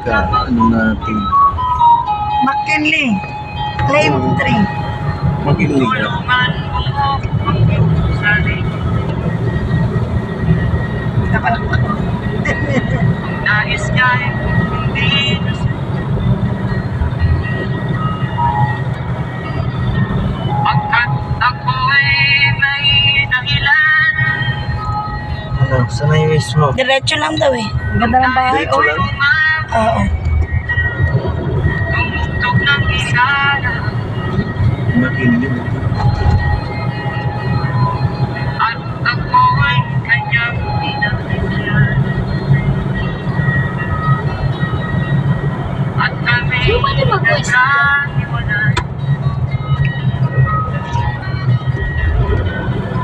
Ano natin? McKinley. Claim 3. Makiling ka. Nais niya'y hindi pagkat ako'y may dahilan. Ano? Saan na yung mismo? Diretso lang daw eh. Ganda ng bahay. Diretso lang? Oo. Tumugtog ng isara Makiling. at ako'y kanyang pinakinggan. At kami nagkaiwalay.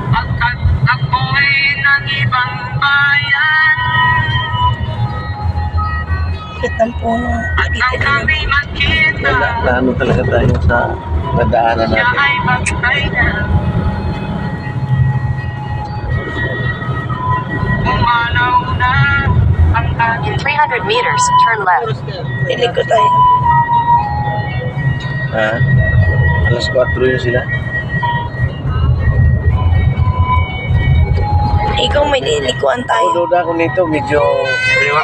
Pagkat ako'y ng ibang bayan Bakit ang puno? at nang kami magkita, Na ano talaga tayo sa nadaanan siya natin. ay bagay na. Umalaw na ang In aking 300 meters, turn left. Piling ko tayo. Ha? Alas 4 yun sila. Ikaw may lilikuan tayo. Duda ko nito, medyo kaliwa.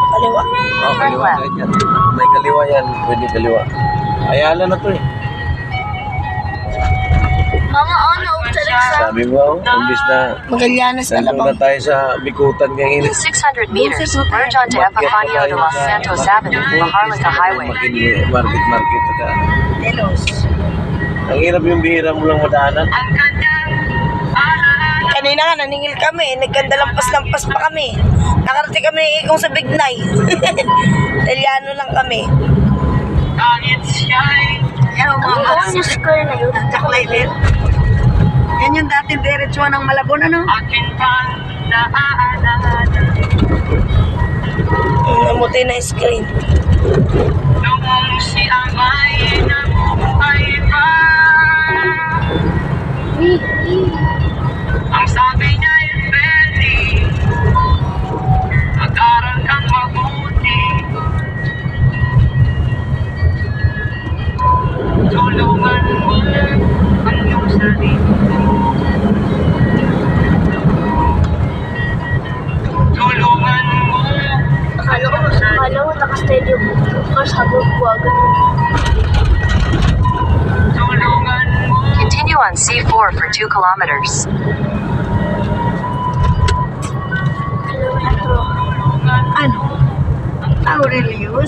Kaliwa. Oh, kaliwa. Ganyan. May kaliwa yan. Pwede kaliwa. Ayala na to eh. Mga ano, Sabi mo, imbis na Magallanes na nandun na labang. tayo sa Bikutan ngayon. In 600 meters, merge onto Epifanio de Los Santos Avenue, Maharlika Highway. Market ka. Delos. Ang hirap yung bihira mo lang madaanan. ang kanyang alaala. Kanina nga, naningil kami. Nagkanda lampas-lampas pa kami. Nakarating kami ng ikong sa Bignay. Italiano lang kami. Kahit siya'y Yan ang mga school na yun? Jacklaylet. Yan yung dati diretsuan ng Malabon, ano? akin pang naaalala. Namuti na screen. Noong si Amay nabuhay pa, ang sabi niya ay Betty, mag-aral kang mabuti, tulungan mo ang iyong sarili. Tulungan mo Akala ko naka-steady yung cars habang buwagan. tulungan mo. Continue on C4 for 2 kilometers. Kilometro. Ano? Aurelius?